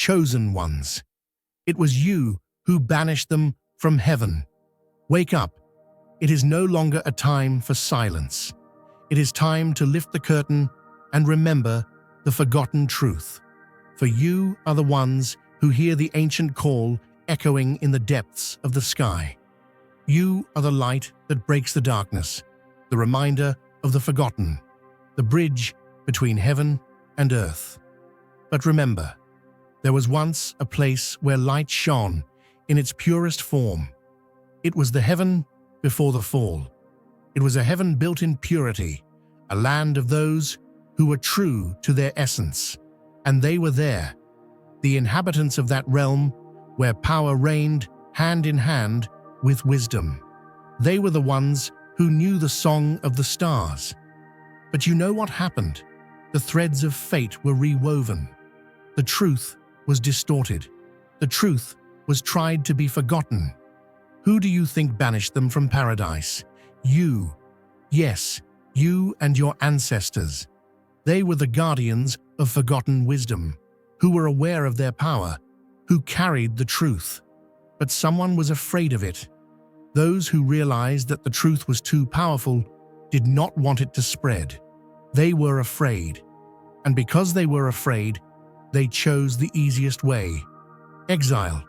chosen ones. It was you who banished them from heaven. Wake up. It is no longer a time for silence. It is time to lift the curtain and remember the forgotten truth. For you are the ones who hear the ancient call echoing in the depths of the sky. You are the light that breaks the darkness, the reminder of the forgotten, the bridge between heaven and earth. But remember, there was once a place where light shone in its purest form. It was the heaven before the fall. It was a heaven built in purity, a land of those who were true to their essence. And they were there, the inhabitants of that realm where power reigned hand in hand with wisdom. They were the ones who knew the song of the stars. But you know what happened? The threads of fate were rewoven. The truth was distorted. The truth was tried to be forgotten. Who do you think banished them from paradise? You. Yes, you and your ancestors. They were the guardians of forgotten wisdom, who were aware of their power, who carried the truth. But someone was afraid of it. Those who realized that the truth was too powerful did not want it to spread. They were afraid. And because they were afraid, they chose the easiest way: exile.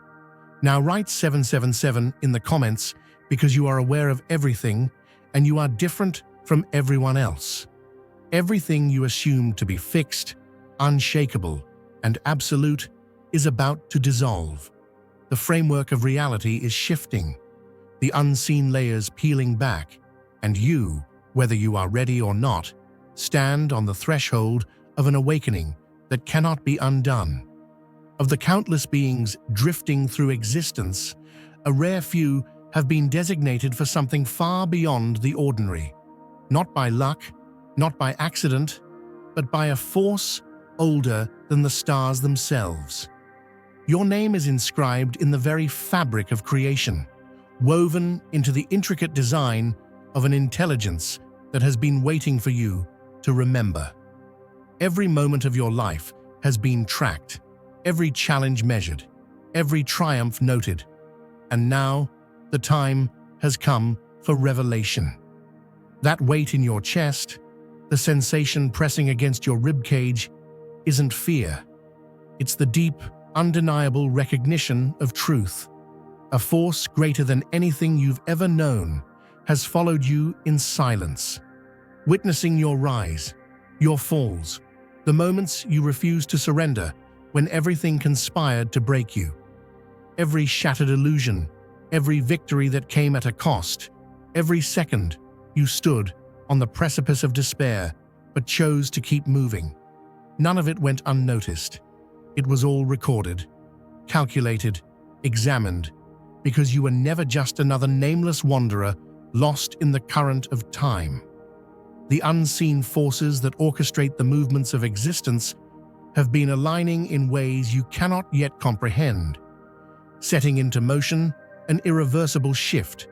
Now write 777 in the comments because you are aware of everything and you are different from everyone else. Everything you assumed to be fixed, unshakable, and absolute is about to dissolve. The framework of reality is shifting, the unseen layers peeling back, and you, whether you are ready or not, stand on the threshold of an awakening that cannot be undone. Of the countless beings drifting through existence, a rare few have been designated for something far beyond the ordinary. Not by luck, not by accident, but by a force older than the stars themselves. Your name is inscribed in the very fabric of creation, woven into the intricate design of an intelligence that has been waiting for you to remember. Every moment of your life has been tracked, every challenge measured, every triumph noted, and now the time has come for revelation. That weight in your chest, the sensation pressing against your ribcage, isn't fear. It's the deep, undeniable recognition of truth. A force greater than anything you've ever known has followed you in silence, witnessing your rise, your falls, the moments you refused to surrender when everything conspired to break you. Every shattered illusion, every victory that came at a cost, every second you stood on the precipice of despair but chose to keep moving. None of it went unnoticed. It was all recorded, calculated, examined, because you were never just another nameless wanderer lost in the current of time. The unseen forces that orchestrate the movements of existence have been aligning in ways you cannot yet comprehend, setting into motion an irreversible shift.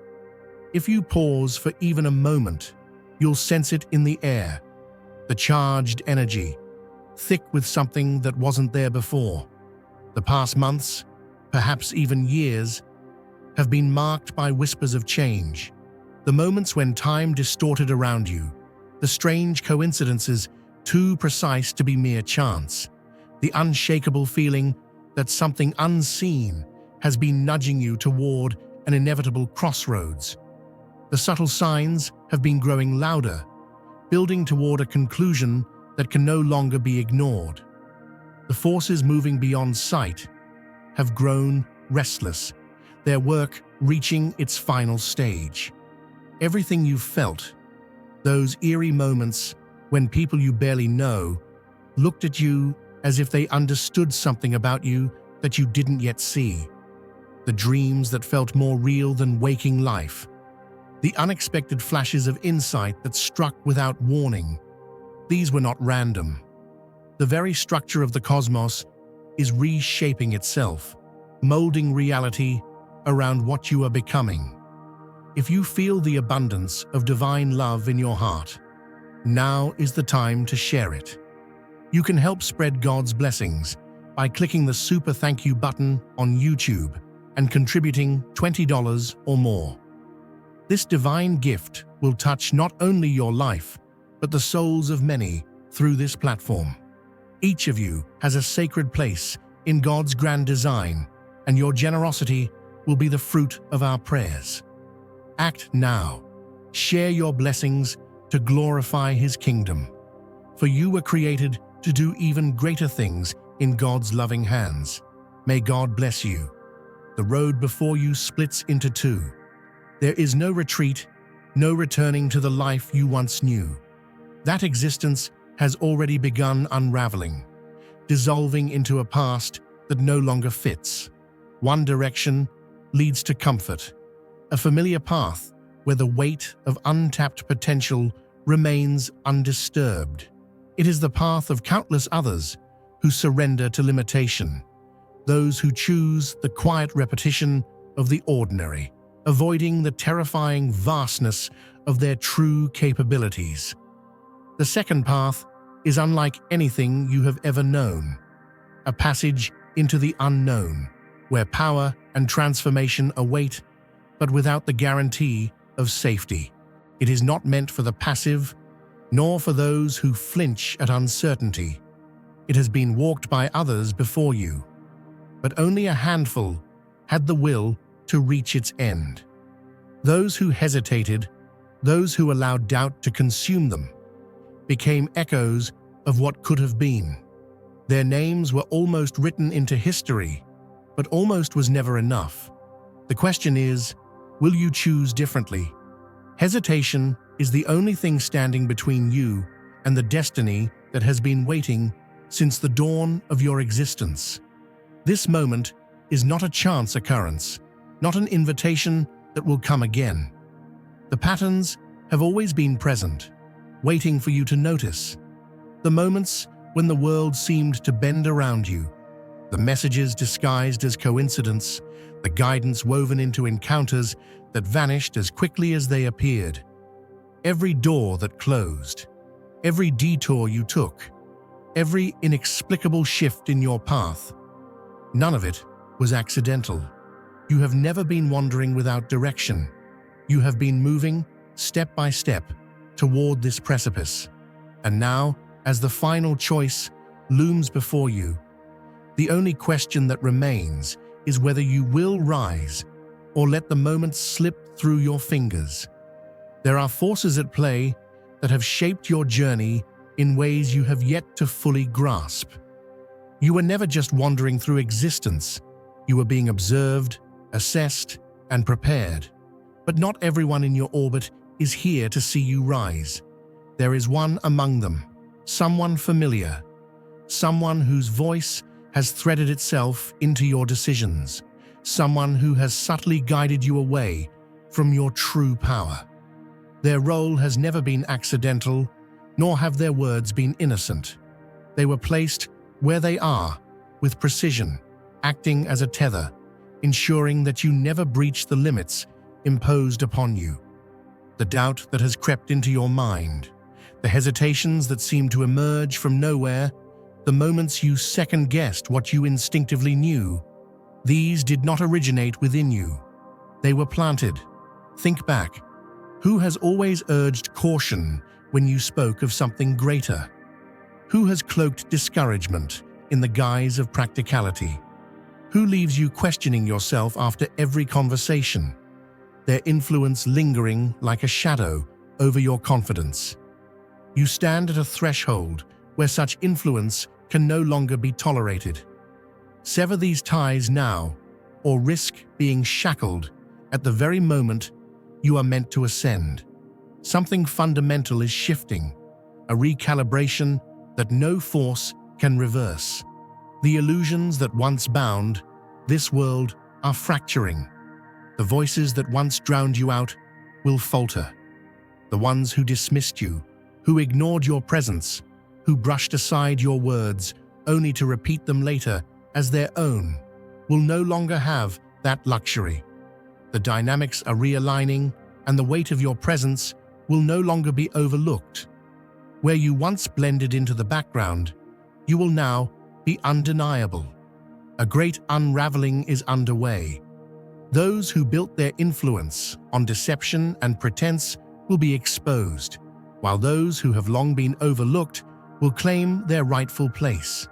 If you pause for even a moment, you'll sense it in the air, the charged energy, thick with something that wasn't there before. The past months, perhaps even years, have been marked by whispers of change, the moments when time distorted around you, the strange coincidences too precise to be mere chance, the unshakable feeling that something unseen has been nudging you toward an inevitable crossroads. The subtle signs have been growing louder, building toward a conclusion that can no longer be ignored. The forces moving beyond sight have grown restless, their work reaching its final stage. Everything you felt, those eerie moments when people you barely know looked at you as if they understood something about you that you didn't yet see. The dreams that felt more real than waking life. The unexpected flashes of insight that struck without warning. These were not random. The very structure of the cosmos is reshaping itself, molding reality around what you are becoming. If you feel the abundance of divine love in your heart, now is the time to share it. You can help spread God's blessings by clicking the Super Thank You button on YouTube and contributing $20 or more. This divine gift will touch not only your life, but the souls of many through this platform. Each of you has a sacred place in God's grand design, and your generosity will be the fruit of our prayers. Act now. Share your blessings to glorify His kingdom. For you were created to do even greater things in God's loving hands. May God bless you. The road before you splits into two. There is no retreat, no returning to the life you once knew. That existence has already begun unraveling, dissolving into a past that no longer fits. One direction leads to comfort, a familiar path where the weight of untapped potential remains undisturbed. It is the path of countless others who surrender to limitation, those who choose the quiet repetition of the ordinary, avoiding the terrifying vastness of their true capabilities. The second path is unlike anything you have ever known, a passage into the unknown, where power and transformation await, but without the guarantee of safety. It is not meant for the passive, nor for those who flinch at uncertainty. It has been walked by others before you, but only a handful had the will to reach its end. Those who hesitated, those who allowed doubt to consume them, became echoes of what could have been. Their names were almost written into history, but almost was never enough. The question is, will you choose differently? Hesitation is the only thing standing between you and the destiny that has been waiting since the dawn of your existence. This moment is not a chance occurrence, not an invitation that will come again. The patterns have always been present, waiting for you to notice. The moments when the world seemed to bend around you, the messages disguised as coincidence, the guidance woven into encounters that vanished as quickly as they appeared. Every door that closed, every detour you took, every inexplicable shift in your path, none of it was accidental. You have never been wandering without direction. You have been moving, step by step, toward this precipice. And now, as the final choice looms before you, the only question that remains is whether you will rise or let the moments slip through your fingers. There are forces at play that have shaped your journey in ways you have yet to fully grasp. You were never just wandering through existence. You were being observed, assessed, and prepared. But not everyone in your orbit is here to see you rise. There is one among them, someone familiar, someone whose voice has threaded itself into your decisions, someone who has subtly guided you away from your true power. Their role has never been accidental, nor have their words been innocent. They were placed where they are, with precision, acting as a tether, ensuring that you never breach the limits imposed upon you. The doubt that has crept into your mind, the hesitations that seem to emerge from nowhere, the moments you second-guessed what you instinctively knew, these did not originate within you. They were planted. Think back. Who has always urged caution when you spoke of something greater? Who has cloaked discouragement in the guise of practicality? Who leaves you questioning yourself after every conversation, their influence lingering like a shadow over your confidence? You stand at a threshold where such influence can no longer be tolerated. Sever these ties now, or risk being shackled at the very moment you are meant to ascend. Something fundamental is shifting, a recalibration that no force can reverse. The illusions that once bound this world are fracturing. The voices that once drowned you out will falter. The ones who dismissed you, who ignored your presence, who brushed aside your words only to repeat them later as their own, will no longer have that luxury. The dynamics are realigning, and the weight of your presence will no longer be overlooked. Where you once blended into the background, you will now be undeniable. A great unraveling is underway. Those who built their influence on deception and pretense will be exposed, while those who have long been overlooked will claim their rightful place.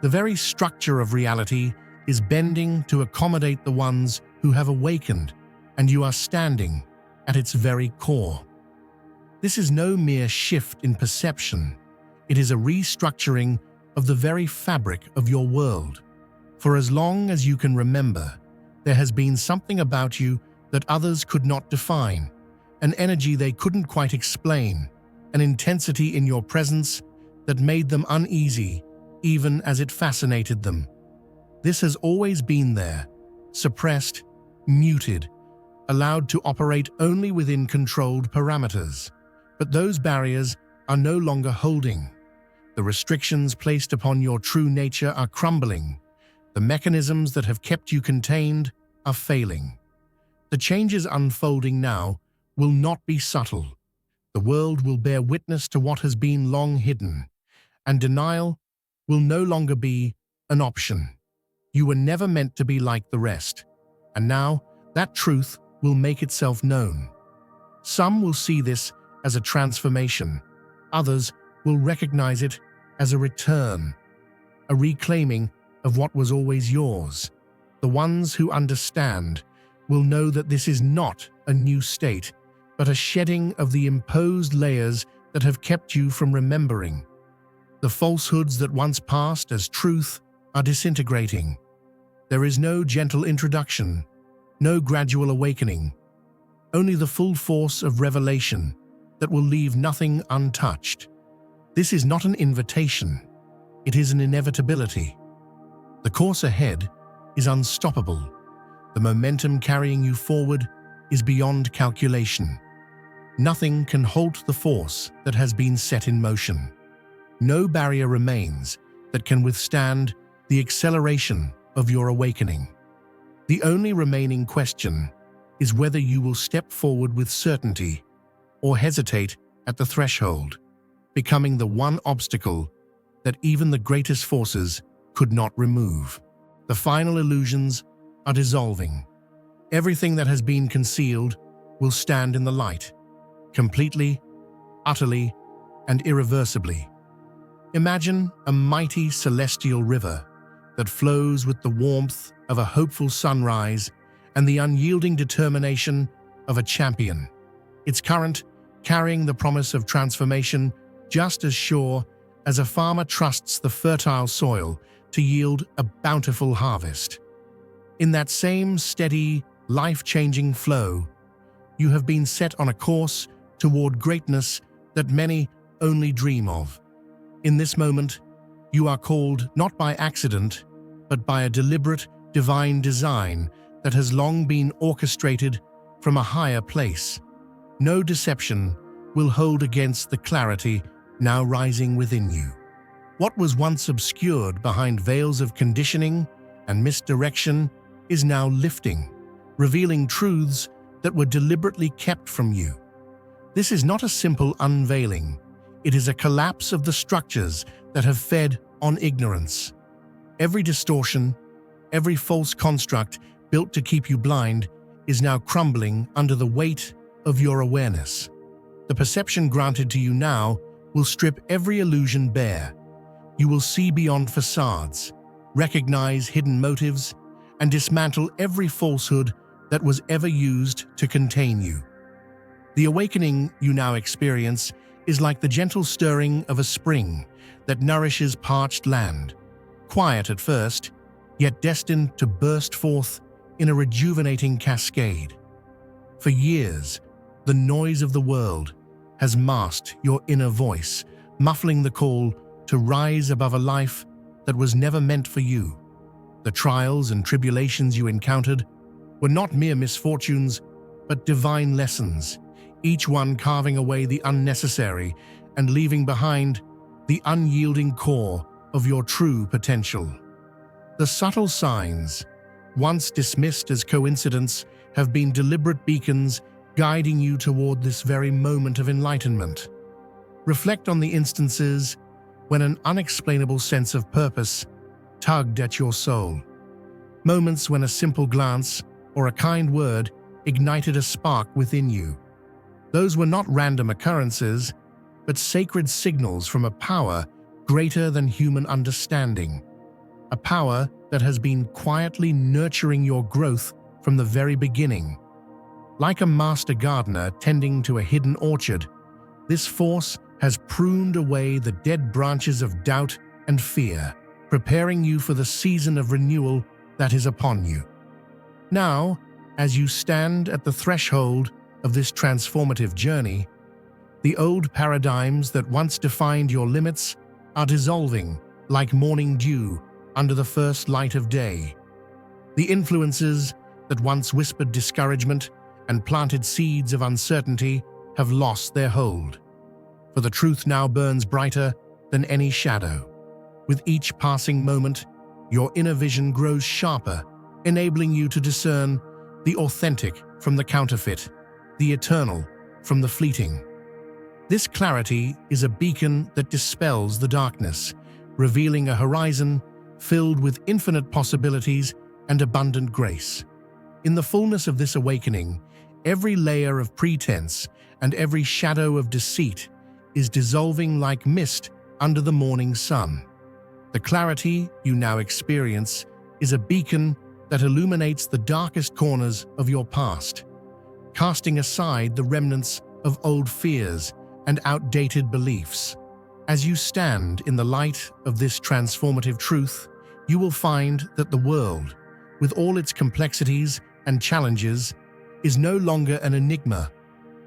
The very structure of reality is bending to accommodate the ones who have awakened, and you are standing at its very core. This is no mere shift in perception. It is a restructuring of the very fabric of your world. For as long as you can remember, there has been something about you that others could not define, an energy they couldn't quite explain, an intensity in your presence that made them uneasy, even as it fascinated them. This has always been there, suppressed, muted, allowed to operate only within controlled parameters. But those barriers are no longer holding. The restrictions placed upon your true nature are crumbling. The mechanisms that have kept you contained are failing. The changes unfolding now will not be subtle. The world will bear witness to what has been long hidden, and denial will no longer be an option. You were never meant to be like the rest, and now that truth will make itself known. Some will see this as a transformation. Others will recognize it as a return, a reclaiming of what was always yours. The ones who understand will know that this is not a new state, but a shedding of the imposed layers that have kept you from remembering. The falsehoods that once passed as truth are disintegrating. There is no gentle introduction, no gradual awakening, only the full force of revelation that will leave nothing untouched. This is not an invitation, it is an inevitability. The course ahead is unstoppable. The momentum carrying you forward is beyond calculation. Nothing can halt the force that has been set in motion. No barrier remains that can withstand the acceleration of your awakening. The only remaining question is whether you will step forward with certainty or hesitate at the threshold, becoming the one obstacle that even the greatest forces could not remove. The final illusions are dissolving. Everything that has been concealed will stand in the light, completely, utterly, and irreversibly. Imagine a mighty celestial river that flows with the warmth of a hopeful sunrise and the unyielding determination of a champion. Its current carrying the promise of transformation just as sure as a farmer trusts the fertile soil to yield a bountiful harvest. In that same steady, life-changing flow, you have been set on a course toward greatness that many only dream of. In this moment, you are called not by accident, but by a deliberate, divine design that has long been orchestrated from a higher place. No deception will hold against the clarity now rising within you. What was once obscured behind veils of conditioning and misdirection is now lifting, revealing truths that were deliberately kept from you. This is not a simple unveiling. It is a collapse of the structures that have fed on ignorance. Every distortion, every false construct built to keep you blind is now crumbling under the weight of your awareness. The perception granted to you now will strip every illusion bare. You will see beyond facades, recognize hidden motives, and dismantle every falsehood that was ever used to contain you. The awakening you now experience is like the gentle stirring of a spring that nourishes parched land, quiet at first, yet destined to burst forth in a rejuvenating cascade. For years, the noise of the world has masked your inner voice, muffling the call to rise above a life that was never meant for you. The trials and tribulations you encountered were not mere misfortunes, but divine lessons, each one carving away the unnecessary and leaving behind the unyielding core of your true potential. The subtle signs, once dismissed as coincidence, have been deliberate beacons guiding you toward this very moment of enlightenment. Reflect on the instances when an unexplainable sense of purpose tugged at your soul. Moments when a simple glance or a kind word ignited a spark within you. Those were not random occurrences, but sacred signals from a power greater than human understanding. A power that has been quietly nurturing your growth from the very beginning. Like a master gardener tending to a hidden orchard, this force has pruned away the dead branches of doubt and fear, preparing you for the season of renewal that is upon you. Now, as you stand at the threshold of this transformative journey, the old paradigms that once defined your limits are dissolving like morning dew under the first light of day. The influences that once whispered discouragement and planted seeds of uncertainty have lost their hold. For the truth now burns brighter than any shadow. With each passing moment, your inner vision grows sharper, enabling you to discern the authentic from the counterfeit, the eternal from the fleeting. This clarity is a beacon that dispels the darkness, revealing a horizon filled with infinite possibilities and abundant grace. In the fullness of this awakening, every layer of pretense and every shadow of deceit is dissolving like mist under the morning sun. The clarity you now experience is a beacon that illuminates the darkest corners of your past, casting aside the remnants of old fears and outdated beliefs. As you stand in the light of this transformative truth, you will find that the world, with all its complexities and challenges, is no longer an enigma,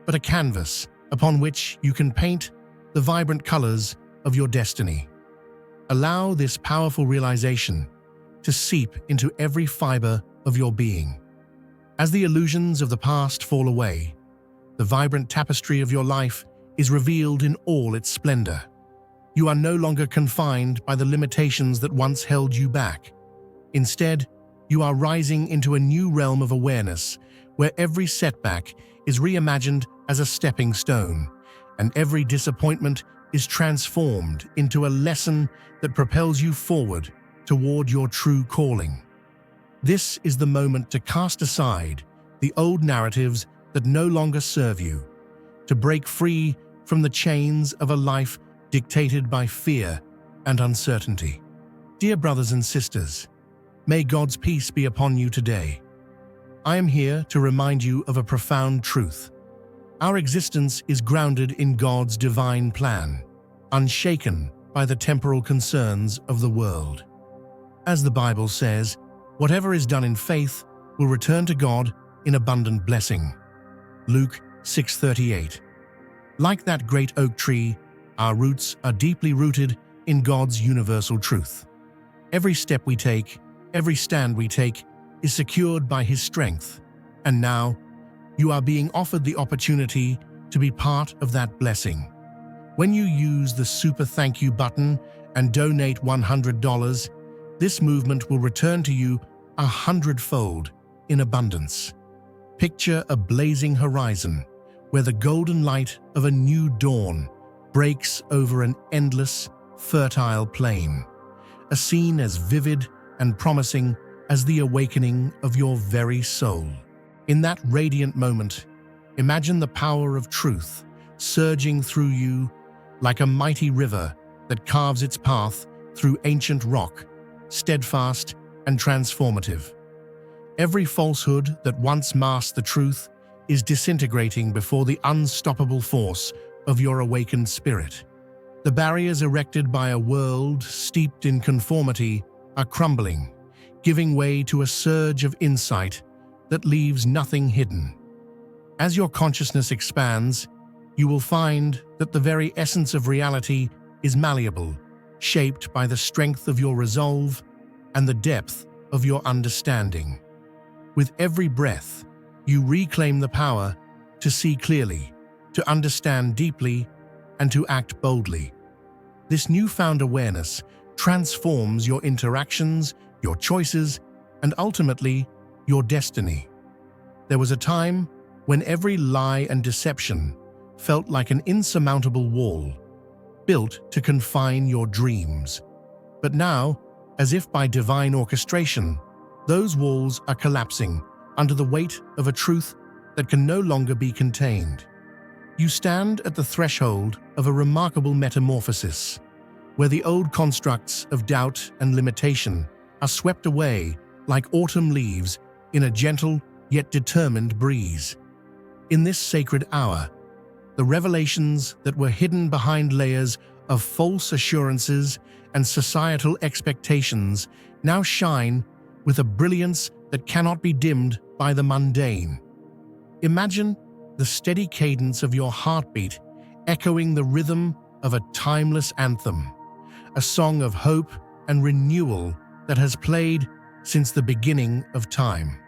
but a canvas upon which you can paint the vibrant colors of your destiny. Allow this powerful realization to seep into every fiber of your being. As the illusions of the past fall away, the vibrant tapestry of your life is revealed in all its splendor. You are no longer confined by the limitations that once held you back. Instead, you are rising into a new realm of awareness where every setback is reimagined as a stepping stone, and every disappointment is transformed into a lesson that propels you forward toward your true calling. This is the moment to cast aside the old narratives that no longer serve you, to break free from the chains of a life dictated by fear and uncertainty. Dear brothers and sisters, may God's peace be upon you today. I am here to remind you of a profound truth. Our existence is grounded in God's divine plan, unshaken by the temporal concerns of the world. As the Bible says, whatever is done in faith will return to God in abundant blessing. Luke 6:38. Like that great oak tree, our roots are deeply rooted in God's universal truth. Every step we take, every stand we take, is secured by His strength. And now, you are being offered the opportunity to be part of that blessing. When you use the super thank you button and donate $100, this movement will return to you 100-fold in abundance. Picture a blazing horizon where the golden light of a new dawn breaks over an endless, fertile plain, a scene as vivid and promising as the awakening of your very soul. In that radiant moment, imagine the power of truth surging through you like a mighty river that carves its path through ancient rock, steadfast and transformative. Every falsehood that once masked the truth is disintegrating before the unstoppable force of your awakened spirit. The barriers erected by a world steeped in conformity are crumbling, giving way to a surge of insight that leaves nothing hidden. As your consciousness expands, you will find that the very essence of reality is malleable, shaped by the strength of your resolve and the depth of your understanding. With every breath, you reclaim the power to see clearly, to understand deeply, and to act boldly. This newfound awareness transforms your interactions, your choices, and ultimately, your destiny. There was a time when every lie and deception felt like an insurmountable wall, built to confine your dreams. But now, As if by divine orchestration, those walls are collapsing under the weight of a truth that can no longer be contained. You stand at the threshold of a remarkable metamorphosis, where the old constructs of doubt and limitation are swept away like autumn leaves in a gentle yet determined breeze. In this sacred hour, the revelations that were hidden behind layers of false assurances and societal expectations now shine with a brilliance that cannot be dimmed by the mundane. Imagine the steady cadence of your heartbeat echoing the rhythm of a timeless anthem, a song of hope and renewal that has played since the beginning of time.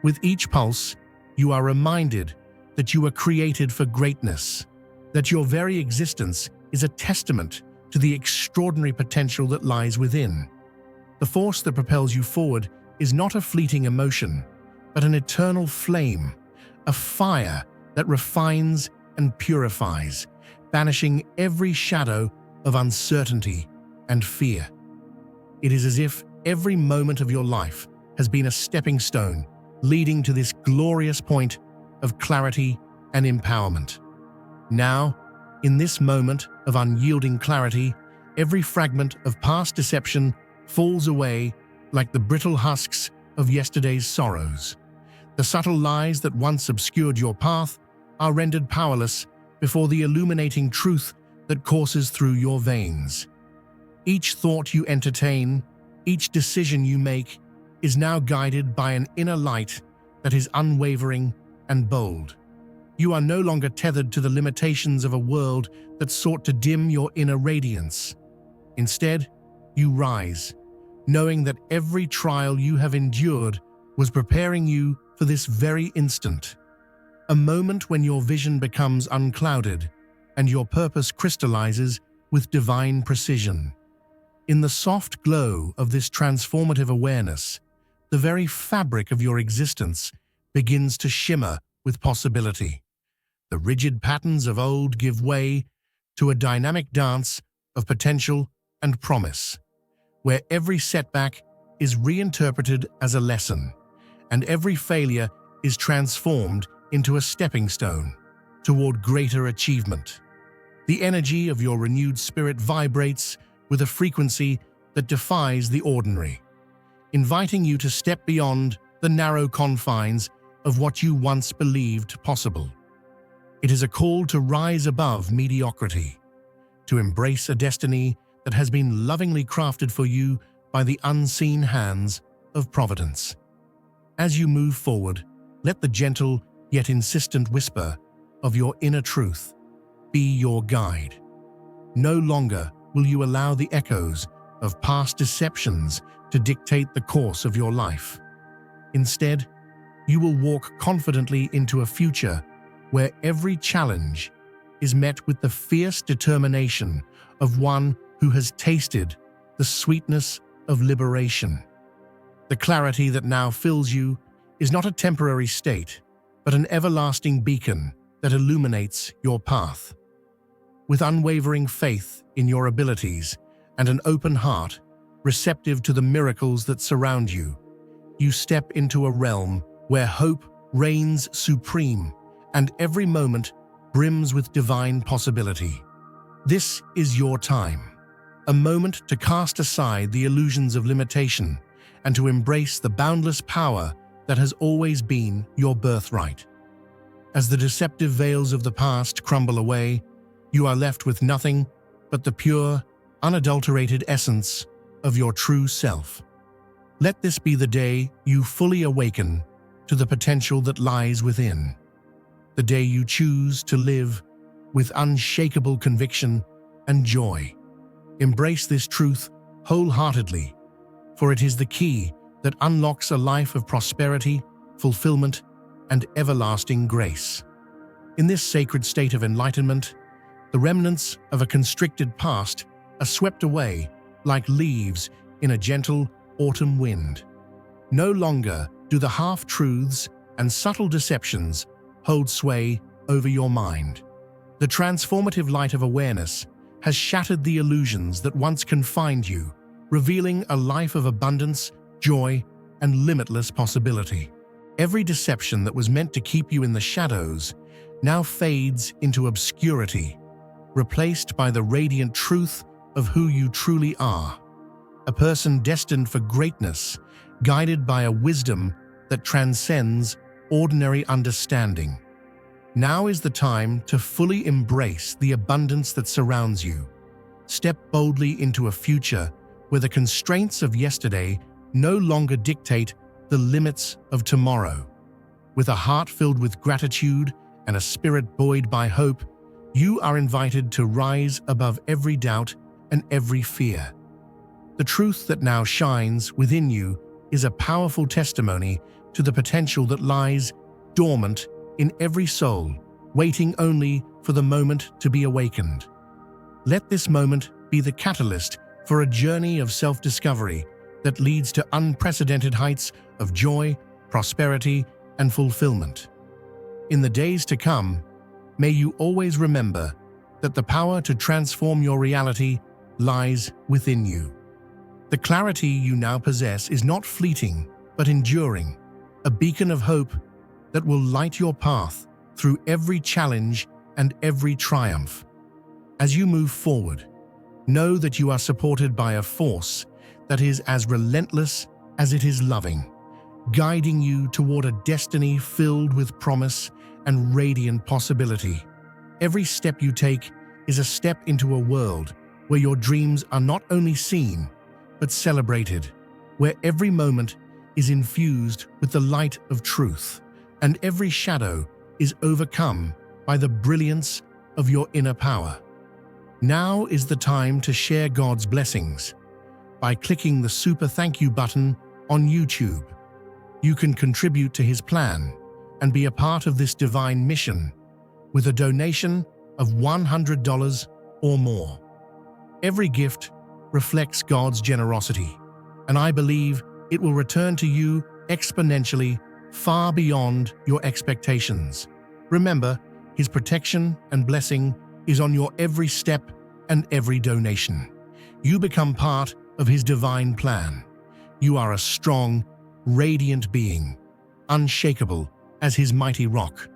With each pulse, you are reminded that you were created for greatness, that your very existence is a testament to the extraordinary potential that lies within. The force that propels you forward is not a fleeting emotion, but an eternal flame, a fire that refines and purifies, banishing every shadow of uncertainty and fear. It is as if every moment of your life has been a stepping stone leading to this glorious point of clarity and empowerment. Now, in this moment of unyielding clarity, every fragment of past deception falls away like the brittle husks of yesterday's sorrows. The subtle lies that once obscured your path are rendered powerless before the illuminating truth that courses through your veins. Each thought you entertain, each decision you make, is now guided by an inner light that is unwavering and bold. You are no longer tethered to the limitations of a world that sought to dim your inner radiance. Instead, you rise, knowing that every trial you have endured was preparing you for this very instant. A moment when your vision becomes unclouded and your purpose crystallizes with divine precision. In the soft glow of this transformative awareness, the very fabric of your existence begins to shimmer with possibility. The rigid patterns of old give way to a dynamic dance of potential and promise, where every setback is reinterpreted as a lesson, and every failure is transformed into a stepping stone toward greater achievement. The energy of your renewed spirit vibrates with a frequency that defies the ordinary, inviting you to step beyond the narrow confines of what you once believed possible. It is a call to rise above mediocrity, to embrace a destiny that has been lovingly crafted for you by the unseen hands of Providence. As you move forward, let the gentle yet insistent whisper of your inner truth be your guide. No longer will you allow the echoes of past deceptions to dictate the course of your life. Instead, you will walk confidently into a future where every challenge is met with the fierce determination of one who has tasted the sweetness of liberation. The clarity that now fills you is not a temporary state, but an everlasting beacon that illuminates your path. With unwavering faith in your abilities and an open heart, receptive to the miracles that surround you, you step into a realm where hope reigns supreme and every moment brims with divine possibility. This is your time, a moment to cast aside the illusions of limitation and to embrace the boundless power that has always been your birthright. As the deceptive veils of the past crumble away, you are left with nothing but the pure, unadulterated essence of your true self. Let this be the day you fully awaken to the potential that lies within. The day you choose to live with unshakable conviction and joy. Embrace this truth wholeheartedly, for it is the key that unlocks a life of prosperity, fulfillment, and everlasting grace. In this sacred state of enlightenment, the remnants of a constricted past are swept away like leaves in a gentle autumn wind. No longer do the half-truths and subtle deceptions hold sway over your mind. The transformative light of awareness has shattered the illusions that once confined you, revealing a life of abundance, joy, and limitless possibility. Every deception that was meant to keep you in the shadows now fades into obscurity, replaced by the radiant truth of who you truly are. A person destined for greatness, guided by a wisdom that transcends ordinary understanding. Now is the time to fully embrace the abundance that surrounds you. Step boldly into a future where the constraints of yesterday no longer dictate the limits of tomorrow. With a heart filled with gratitude and a spirit buoyed by hope, you are invited to rise above every doubt and every fear. The truth that now shines within you is a powerful testimony to the potential that lies dormant in every soul, waiting only for the moment to be awakened. Let this moment be the catalyst for a journey of self-discovery that leads to unprecedented heights of joy, prosperity, and fulfillment. In the days to come, may you always remember that the power to transform your reality lies within you. The clarity you now possess is not fleeting, but enduring, a beacon of hope that will light your path through every challenge and every triumph. As you move forward, know that you are supported by a force that is as relentless as it is loving, guiding you toward a destiny filled with promise and radiant possibility. Every step you take is a step into a world where your dreams are not only seen, but celebrated, where every moment is infused with the light of truth, and every shadow is overcome by the brilliance of your inner power. Now is the time to share God's blessings. By clicking the super thank you button on YouTube, you can contribute to His plan and be a part of this divine mission with a donation of $100 or more. Every gift reflects God's generosity, and I believe it will return to you exponentially, far beyond your expectations. Remember, His protection and blessing is on your every step and every donation. You become part of His divine plan. You are a strong, radiant being, unshakable as His mighty rock.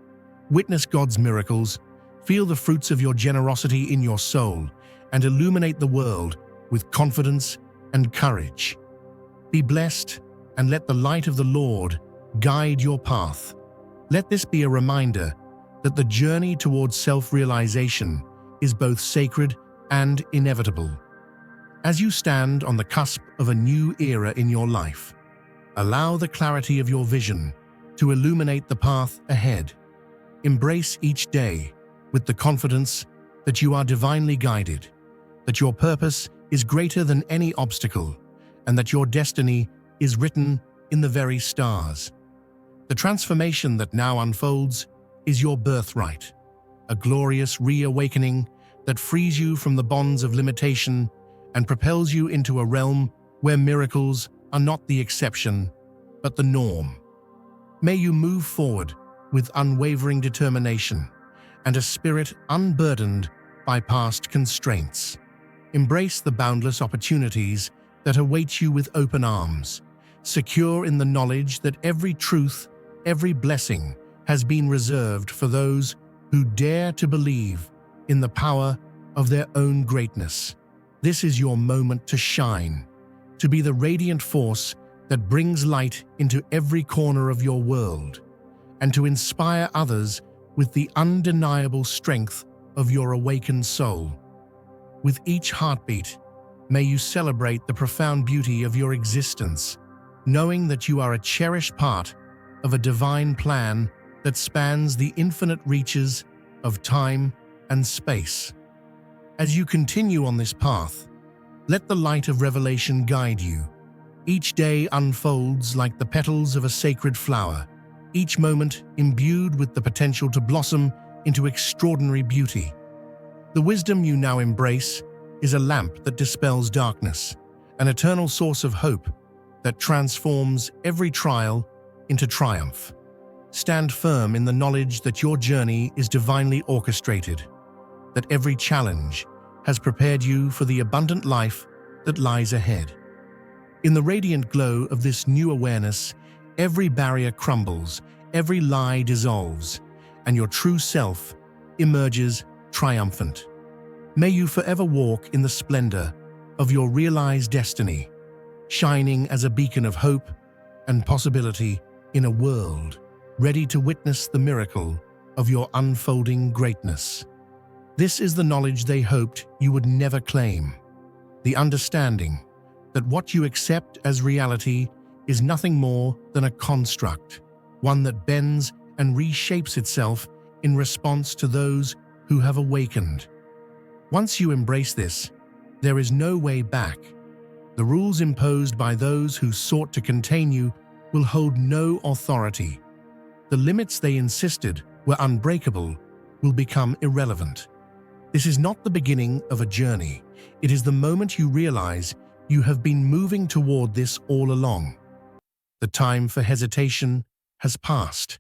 Witness God's miracles, feel the fruits of your generosity in your soul, and illuminate the world with confidence and courage. Be blessed, and let the light of the Lord guide your path. Let this be a reminder that the journey towards self-realization is both sacred and inevitable. As you stand on the cusp of a new era in your life, allow the clarity of your vision to illuminate the path ahead. Embrace each day with the confidence that you are divinely guided, that your purpose is greater than any obstacle, and that your destiny is written in the very stars. The transformation that now unfolds is your birthright, a glorious reawakening that frees you from the bonds of limitation and propels you into a realm where miracles are not the exception, but the norm. May you move forward with unwavering determination and a spirit unburdened by past constraints. Embrace the boundless opportunities that await you with open arms, secure in the knowledge that every truth, every blessing has been reserved for those who dare to believe in the power of their own greatness. This is your moment to shine, to be the radiant force that brings light into every corner of your world, and to inspire others with the undeniable strength of your awakened soul. With each heartbeat, may you celebrate the profound beauty of your existence, knowing that you are a cherished part of a divine plan that spans the infinite reaches of time and space. As you continue on this path, let the light of revelation guide you. Each day unfolds like the petals of a sacred flower, each moment imbued with the potential to blossom into extraordinary beauty. The wisdom you now embrace is a lamp that dispels darkness, an eternal source of hope that transforms every trial into triumph. Stand firm in the knowledge that your journey is divinely orchestrated, that every challenge has prepared you for the abundant life that lies ahead. In the radiant glow of this new awareness, every barrier crumbles, every lie dissolves, and your true self emerges triumphant. May you forever walk in the splendor of your realized destiny, shining as a beacon of hope and possibility in a world ready to witness the miracle of your unfolding greatness. This is the knowledge they hoped you would never claim, the understanding that what you accept as reality is nothing more than a construct, one that bends and reshapes itself in response to those who have awakened. Once you embrace this, there is no way back. The rules imposed by those who sought to contain you will hold no authority. The limits they insisted were unbreakable will become irrelevant. This is not the beginning of a journey. It is the moment you realize you have been moving toward this all along. The time for hesitation has passed.